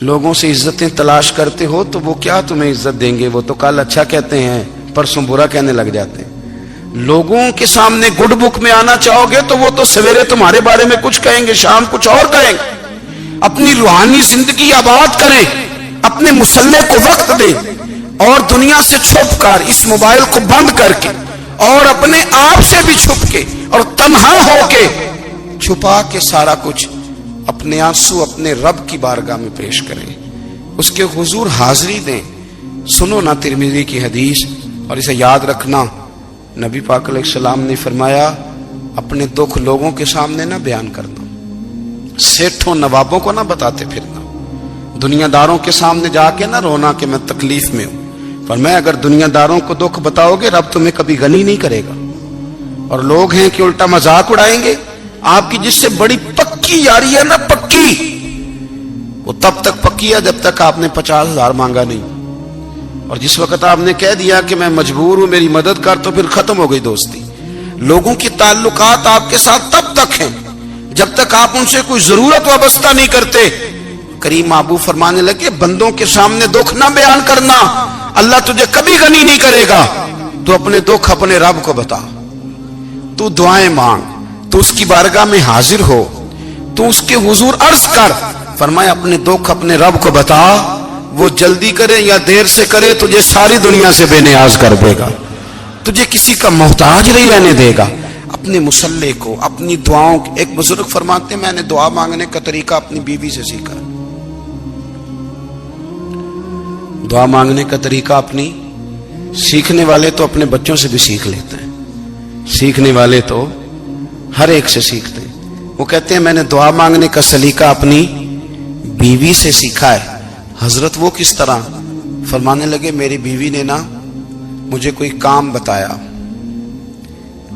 لوگوں سے عزتیں تلاش کرتے ہو تو وہ کیا تمہیں عزت دیں گے؟ وہ تو کل اچھا کہتے ہیں، پرسوں برا کہنے لگ جاتے ہیں۔ لوگوں کے سامنے گڈ بک میں آنا چاہو گے تو وہ تو سویرے تمہارے بارے میں کچھ کہیں گے، شام کچھ اور کہیں گے۔ اپنی روحانی زندگی آباد کریں، اپنے مسلح کو وقت دیں، اور دنیا سے چھپ کر، اس موبائل کو بند کر کے، اور اپنے آپ سے بھی چھپ کے اور تنہا ہو کے، چھپا کے سارا کچھ اپنے آنسو اپنے رب کی بارگاہ میں پیش کریں، اس کے حضور حاضری دیں۔ سنو نا ترمذی کی حدیث، اور اسے یاد رکھنا، نبی پاک علیہ السلام نے فرمایا اپنے دکھ لوگوں کے سامنے نہ بیان کرنا، سیٹھوں نوابوں کو نہ بتاتے پھرنا، دنیا داروں کے سامنے جا کے نہ رونا کہ میں تکلیف میں ہوں۔ فرمایا اگر دنیا داروں کو دکھ بتاؤ گے رب تمہیں کبھی غنی نہیں کرے گا، اور لوگ ہیں کہ الٹا مذاق اڑائیں گے۔ آپ کی جس سے بڑی پکی یاری ہے نا، پکی، وہ تب تک پکی ہے جب تک آپ نے 50,000 مانگا نہیں، اور جس وقت آپ نے کہہ دیا کہ میں مجبور ہوں میری مدد کر، تو پھر ختم ہو گئی دوستی۔ لوگوں کی تعلقات آپ کے ساتھ تب تک ہیں جب تک آپ ان سے کوئی ضرورت وابستہ نہیں کرتے۔ کریم محبوب فرمانے لگے بندوں کے سامنے دکھ نہ بیان کرنا، اللہ تجھے کبھی غنی نہیں کرے گا۔ تو اپنے دکھ اپنے رب کو بتا، تو دعائیں مانگ، تو اس کی بارگاہ میں حاضر ہو، تو اس کے حضور عرض کر۔ فرمایا اپنے دکھ اپنے رب کو بتا، وہ جلدی کرے یا دیر سے کرے تجھے ساری دنیا سے بے نیاز کر دے گا، تجھے کسی کا محتاج نہیں رہنے دے گا۔ اپنے مسلح کو، اپنی دعاؤں، ایک بزرگ فرماتے ہیں میں نے دعا مانگنے کا طریقہ اپنی بیوی سے سیکھا، دعا مانگنے کا طریقہ اپنی، سیکھنے والے تو اپنے بچوں سے بھی سیکھ لیتے ہیں، سیکھنے والے تو ہر ایک سے سیکھتے ہیں۔ وہ کہتے ہیں میں نے دعا مانگنے کا سلیقہ اپنی بیوی سے سیکھا ہے۔ حضرت وہ کس طرح؟ فرمانے لگے میری بیوی نے نا مجھے کوئی کام بتایا،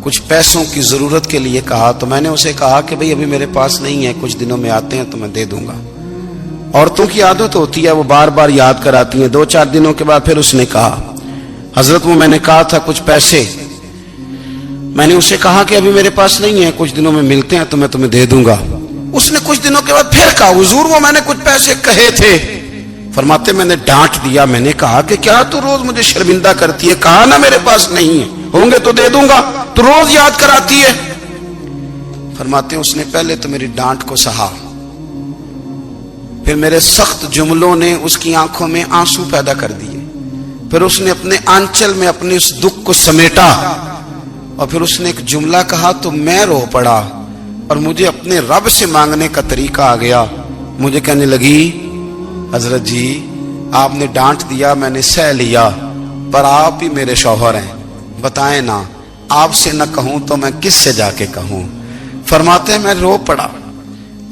کچھ پیسوں کی ضرورت کے لیے کہا، تو میں نے اسے کہا کہ بھئی ابھی میرے پاس نہیں ہے، کچھ دنوں میں آتے ہیں تو میں دے دوں گا۔ عورتوں کی عادت ہوتی ہے وہ بار بار یاد کراتی ہیں، 2-4 دنوں کے بعد پھر اس نے کہا حضرت وہ میں نے کہا تھا کچھ پیسے، میں نے اسے کہا کہ ابھی میرے پاس نہیں ہے، کچھ دنوں میں ملتے ہیں تو میں تمہیں دے دوں گا۔ اس نے کچھ دنوں کے بعد پھر کہا حضور وہ میں نے کچھ پیسے کہے تھے۔ فرماتے میں نے ڈانٹ دیا، میں نے کہا کہ کیا تو روز مجھے شرمندہ کرتی ہے، کہا نا میرے پاس نہیں ہے، ہوں گے تو دے دوں گا، تو روز یاد کراتی ہے۔ فرماتے ہیں اس نے پہلے تو میری ڈانٹ کو سہا، پھر میرے سخت جملوں نے اس کی آنکھوں میں آنسو پیدا کر دیے، پھر اس نے اپنے آنچل میں اپنے اس دکھ کو سمیٹا، اور پھر اس نے ایک جملہ کہا تو میں رو پڑا، اور مجھے اپنے رب سے مانگنے کا طریقہ آ گیا۔ مجھے کہنے لگی حضرت جی آپ نے ڈانٹ دیا میں نے سہ لیا، پر آپ ہی میرے شوہر ہیں، بتائیں نا آپ سے نہ کہوں تو میں کس سے جا کے کہوں۔ فرماتے ہیں میں رو پڑا،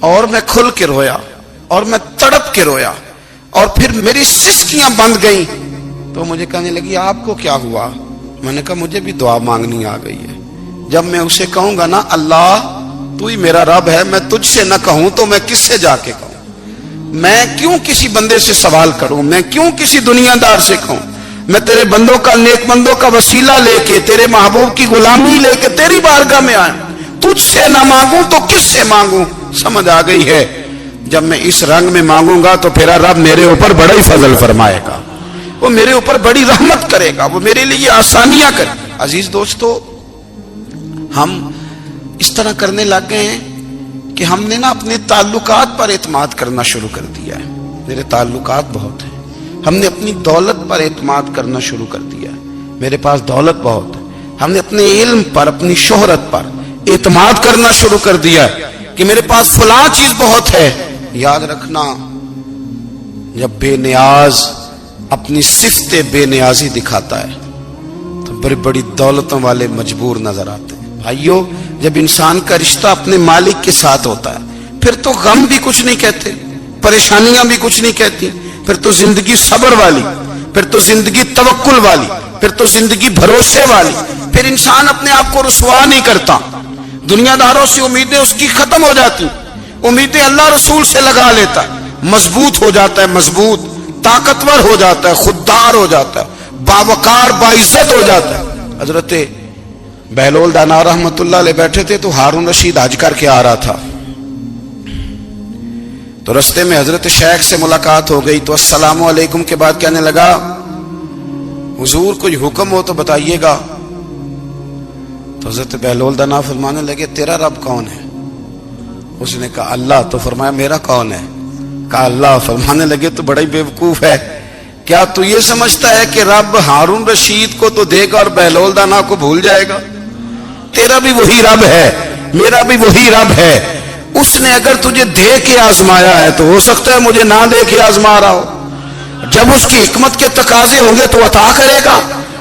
اور میں کھل کے رویا، اور میں تڑپ کے رویا، اور پھر میری سسکیاں بند گئیں۔ تو مجھے کہنے لگی آپ کو کیا ہوا؟ میں نے کہا مجھے بھی دعا مانگنی آ گئی ہے، جب میں اسے کہوں گا نا اللہ تو ہی میرا رب ہے، میں تجھ سے نہ کہوں تو میں کس سے جا کے کہوں؟ میں کیوں کسی بندے سے سوال کروں؟ میں کیوں کسی دنیا دار سے کہوں؟ میں تیرے بندوں کا، نیک بندوں کا وسیلہ لے کے، تیرے محبوب کی غلامی لے کے تیری بارگاہ میں آئیں، تجھ سے نہ مانگوں تو کس سے مانگوں؟ سمجھ آ گئی ہے؟ جب میں اس رنگ میں مانگوں گا تو پھر رب میرے اوپر بڑا ہی فضل فرمائے گا، وہ میرے اوپر بڑی رحمت کرے گا، وہ میرے لیے آسانیاں کرے۔ عزیز دوستو ہم اس طرح کرنے لگ گئے ہیں کہ ہم نے نا اپنے تعلقات پر اعتماد کرنا شروع کر دیا ہے۔ میرے تعلقات بہت ہیں، ہم نے اپنی دولت پر اعتماد کرنا شروع کر دیا ہے، میرے پاس دولت بہت ہے۔ ہم نے اپنے علم پر، اپنی شہرت پر اعتماد کرنا شروع کر دیا ہے کہ میرے پاس فلاں چیز بہت ہے۔ یاد رکھنا جب بے نیاز اپنی صفت بے نیازی دکھاتا ہے تو بڑی بڑی دولتوں والے مجبور نظر آتے ہیں۔ بھائیو جب انسان کا رشتہ اپنے مالک کے ساتھ ہوتا ہے پھر تو غم بھی کچھ نہیں کہتے، پریشانیاں بھی کچھ نہیں کہتی، پھر تو زندگی صبر والی، پھر تو زندگی توکل والی، پھر تو زندگی بھروسے والی، پھر انسان اپنے آپ کو رسوا نہیں کرتا، دنیا داروں سے امیدیں اس کی ختم ہو جاتی، امیدیں اللہ رسول سے لگا لیتا ہے، مضبوط ہو جاتا ہے، مضبوط، طاقتور ہو جاتا ہے، خوددار ہو جاتا ہے، باوقار باعزت ہو جاتا ہے۔ حضرت بہلول دانا رحمت اللہ علیہ بیٹھے تھے تو ہارون رشید حج کر کے آ رہا تھا، تو رستے میں حضرت شیخ سے ملاقات ہو گئی تو السلام علیکم کے بعد کہنے لگا حضور کوئی حکم ہو تو بتائیے گا. تو حضرت بہلول دانا فرمانے لگے تیرا رب کون ہے؟ اس نے کہا اللہ. تو فرمایا میرا کون ہے؟ کہا اللہ. فرمانے لگے تو بڑا ہی بیوقوف ہے، کیا تو یہ سمجھتا ہے کہ رب ہارون رشید کو تو دے گا اور بہلول دانا کو بھول جائے گا؟ تیرا بھی وہی رب ہے، میرا بھی وہی رب ہے. اس نے اگر تجھے دے کے آزمایا ہے تو ہو سکتا ہے مجھے نہ دے کے آزما رہا ہو. جب اس کی حکمت کے تقاضے ہوں گے تو عطا کرے گا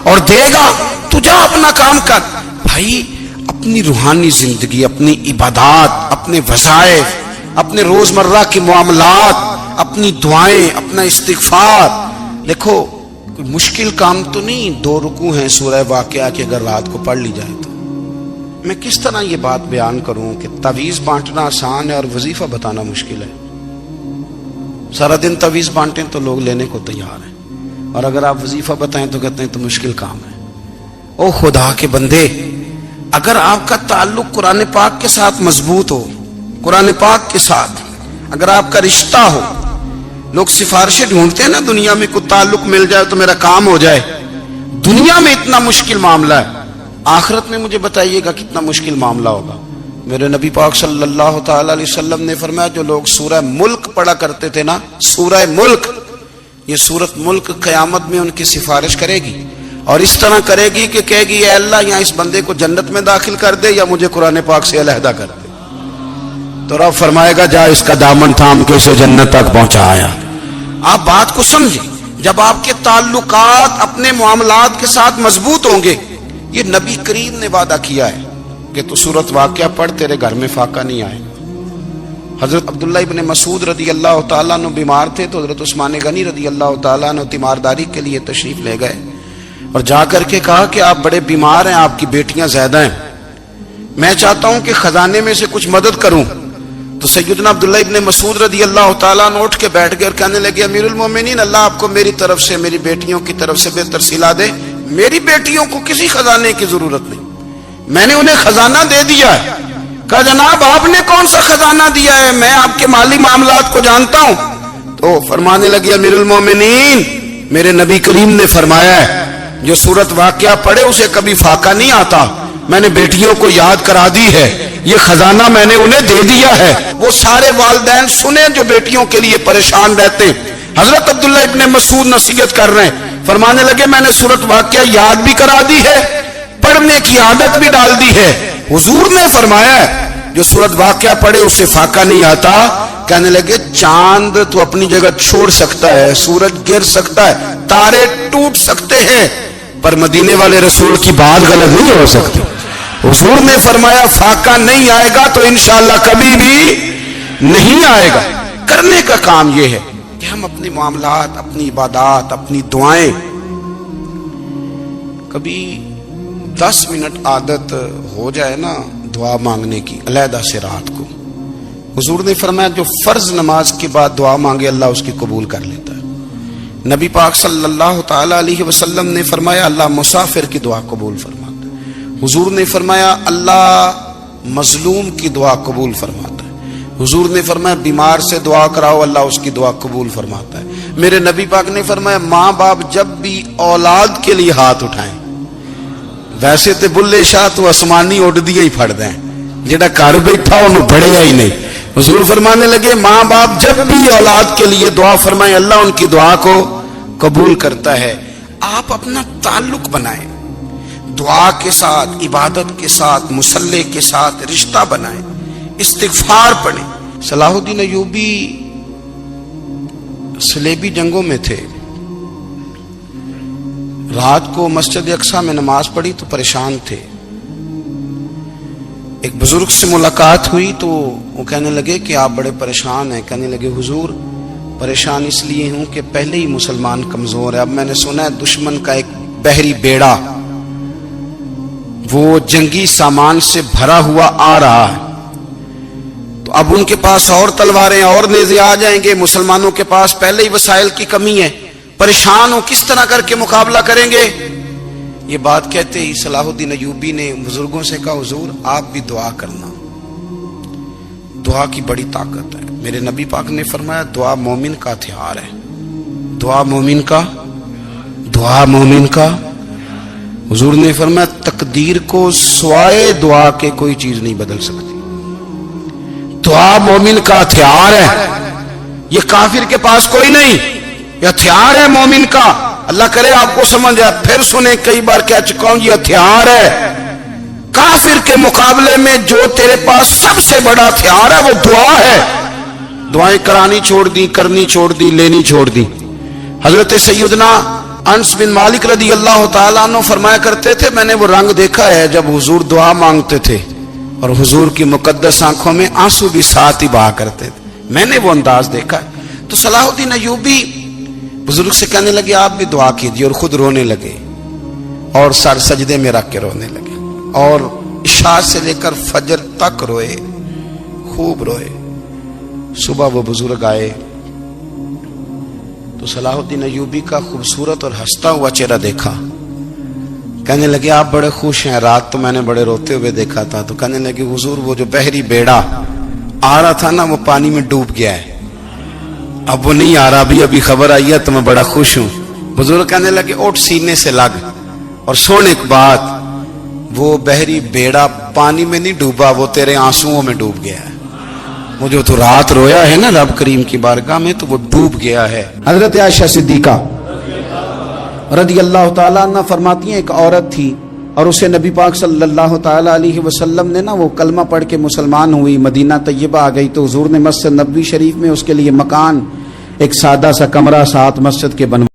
اور دے گا. تو جا اپنا کام کر. بھائی اپنی روحانی زندگی، اپنی عبادات، اپنے وظائف، اپنے روزمرہ کے معاملات، اپنی دعائیں، اپنا استغفار. دیکھو کوئی مشکل کام تو نہیں 2 رکوع ہیں سورہ واقعہ کہ اگر رات کو پڑھ لی جائے تو. میں کس طرح یہ بات بیان کروں کہ تعویذ بانٹنا آسان ہے اور وظیفہ بتانا مشکل ہے. سارا دن تعویذ بانٹیں تو لوگ لینے کو تیار ہیں، اور اگر آپ وظیفہ بتائیں تو کہتے ہیں تو مشکل کام ہے. او خدا کے بندے، اگر آپ کا تعلق قرآن پاک کے ساتھ مضبوط ہو، قرآن پاک کے ساتھ اگر آپ کا رشتہ ہو، لوگ سفارشیں ڈھونڈتے ہیں نا دنیا میں، کوئی تعلق مل جائے تو میرا کام ہو جائے. دنیا میں اتنا مشکل معاملہ ہے، آخرت میں مجھے بتائیے گا کتنا مشکل معاملہ ہوگا. میرے نبی پاک صلی اللہ تعالی علیہ وسلم نے فرمایا جو لوگ سورہ ملک پڑھا کرتے تھے نا، سورہ ملک، یہ سورت ملک قیامت میں ان کی سفارش کرے گی اور اس طرح کرے گی کہ کہے گی اے اللہ یہاں اس بندے کو جنت میں داخل کر دے یا مجھے قرآن پاک سے علیحدہ کر دے. تو رب فرمائے گا جا اس کا دامن تھام کے اسے جنت تک پہنچایا. آپ بات کو سمجھیں، جب آپ کے تعلقات اپنے معاملات کے ساتھ مضبوط ہوں گے. یہ نبی کریم نے وعدہ کیا ہے کہ تو سورت واقعہ پڑھ تیرے گھر میں فاقہ نہیں آئے گا. حضرت عبداللہ ابن مسعود رضی اللہ تعالیٰ عنہ بیمار تھے تو حضرت عثمان غنی رضی اللہ تعالیٰ عنہ تیمارداری کے لیے تشریف لے گئے اور جا کر کے کہا کہ آپ بڑے بیمار ہیں، آپ کی بیٹیاں زیادہ ہیں، میں چاہتا ہوں کہ خزانے میں سے کچھ مدد کروں. تو سیدنا عبداللہ ابن مسعود رضی اللہ تعالیٰ عنہ اٹھ کے بیٹھ گئے اور کہنے لگے امیر المومنین، اللہ آپ کو میری طرف سے، میری بیٹیوں کی طرف سے بہتر صلہ دے. میری بیٹیوں کو کسی خزانے کی ضرورت نہیں، میں نے انہیں خزانہ دے دیا ہے. کہا جناب آپ نے کون سا خزانہ دیا ہے، میں آپ کے مالی معاملات کو جانتا ہوں. تو فرمانے لگے امیر المومنین، میرے نبی کریم نے فرمایا ہے جو سورت واقعہ پڑھے اسے کبھی فاقہ نہیں آتا. میں نے بیٹیوں کو یاد کرا دی ہے، یہ خزانہ میں نے انہیں دے دیا ہے. وہ سارے والدین سنیں جو بیٹیوں کے لیے پریشان رہتے ہیں. حضرت عبداللہ ابن مسعود نصیحت کر رہے ہیں، فرمانے لگے میں نے سورت واقعہ یاد بھی کرا دی ہے، پڑھنے کی عادت بھی ڈال دی ہے. حضور نے فرمایا ہے جو سورت واقعہ پڑھے اسے فاقہ نہیں آتا. کہنے لگے چاند تو اپنی جگہ چھوڑ سکتا ہے، سورج گر سکتا ہے، تارے ٹوٹ سکتے ہیں، پر مدینے والے رسول کی بات غلط نہیں ہو سکتی. حضور نے فرمایا فاقہ نہیں آئے گا تو انشاءاللہ کبھی بھی نہیں آئے گا. کرنے کا کام یہ ہے کہ ہم اپنے معاملات، اپنی عبادات، اپنی دعائیں کبھی 10 منٹ عادت ہو جائے نا دعا مانگنے کی علیحدہ سے رات کو. حضور نے فرمایا جو فرض نماز کے بعد دعا مانگے اللہ اس کی قبول کر لیتا ہے. نبی پاک صلی اللہ تعالی علیہ وسلم نے فرمایا اللہ مسافر کی دعا قبول فرماتا ہے. حضور نے فرمایا اللہ مظلوم کی دعا قبول فرماتا ہے. حضور نے فرمایا بیمار سے دعا کراؤ اللہ اس کی دعا قبول فرماتا ہے. میرے نبی پاک نے فرمایا ماں باپ جب بھی اولاد کے لیے ہاتھ اٹھائیں، ویسے تے بلے شاہ تو آسمانی اڑ دیا ہی پھڑ دیں، جڑا گھر بیٹھا انہوں بڑھیا ہی نہیں. حضور فرمانے لگے ماں باپ جب بھی اولاد کے لیے دعا فرمائیں اللہ ان کی دعا کو قبول کرتا ہے. آپ اپنا تعلق بنائیں دعا کے ساتھ، عبادت کے ساتھ، مصلی کے ساتھ رشتہ بنائیں، استغفار پڑھیں. صلاح الدین ایوبی صلیبی جنگوں میں تھے، رات کو مسجد اقصی میں نماز پڑھی تو پریشان تھے. ایک بزرگ سے ملاقات ہوئی تو وہ کہنے لگے کہ آپ بڑے پریشان ہیں. کہنے لگے حضور پریشان اس لیے ہوں کہ پہلے ہی مسلمان کمزور ہے، اب میں نے سنا ہے دشمن کا ایک بحری بیڑا وہ جنگی سامان سے بھرا ہوا آ رہا ہے، تو اب ان کے پاس اور تلواریں اور نیزے آ جائیں گے، مسلمانوں کے پاس پہلے ہی وسائل کی کمی ہے، پریشان ہو کس طرح کر کے مقابلہ کریں گے. یہ بات کہتے ہی صلاح الدین ایوبی نے بزرگوں سے کہا حضور آپ بھی دعا کرنا، دعا کی بڑی طاقت ہے. میرے نبی پاک نے فرمایا دعا مومن کا ہتھیار ہے. دعا مومن کا، دعا مومن کا. حضور نے فرمایا تقدیر کو سوائے دعا کے کوئی چیز نہیں بدل سکتی. دعا مومن کا ہتھیار ہے. یہ کافر کے پاس کوئی نہیں، یہ ہتھیار ہے مومن کا. اللہ کرے آپ کو سمجھ آئے. پھر سنیں، کئی بار کہہ چکا ہوں یہ ہتھیار ہے. کافر کے مقابلے میں جو تیرے پاس سب سے بڑا ہتھیار ہے وہ دعا ہے. دعائیں کرانی چھوڑ دی، کرنی چھوڑ دی، لینی چھوڑ دی. حضرت سیدنا انس بن مالک رضی اللہ تعالیٰ عنہ فرمایا کرتے تھے میں نے وہ رنگ دیکھا ہے جب حضور دعا مانگتے تھے اور حضور کی مقدس آنکھوں میں آنسو بھی ساتھ ہی بہا کرتے تھے. میں نے وہ انداز دیکھا ہے. تو صلاح الدین ایوبی بزرگ سے کہنے لگے آپ بھی دعا کیجیے، اور خود رونے لگے اور سر سجدے میں رکھ کے رونے لگے اور عشاء سے لے کر فجر تک روئے، خوب روئے. صبح وہ بزرگ آئے تو صلاح الدین ایوبی کا خوبصورت اور ہنستا ہوا چہرہ دیکھا. کہنے لگے آپ بڑے خوش ہیں، رات تو میں نے بڑے روتے ہوئے دیکھا تھا. تو کہنے لگے حضور وہ جو بحری بیڑا آ رہا تھا نا وہ پانی میں ڈوب گیا ہے، اب وہ نہیں آ رہا، ابھی خبر آئی ہے تو میں بڑا خوش ہوں. بزرگ کہنے لگے اٹھ سینے سے لگ اور سن ایک بات، وہ بحری بیڑا پانی میں نہیں ڈوبا، وہ تیرے آنسوؤں میں ڈوب گیا ہے. وہ جو تو رات رویا ہے نا رب کریم کی بارگاہ میں تو وہ ڈوب گیا ہے. حضرت عائشہ صدیقہ رضی اللہ تعالیٰ عنہ فرماتی ہیں ایک عورت تھی اور اسے نبی پاک صلی اللہ تعالیٰ علیہ وسلم نے نا وہ کلمہ پڑھ کے مسلمان ہوئی، مدینہ طیبہ آ گئی. تو حضور نے مسجد نبوی شریف میں اس کے لیے مکان، ایک سادہ سا کمرہ ساتھ مسجد کے بنوایا.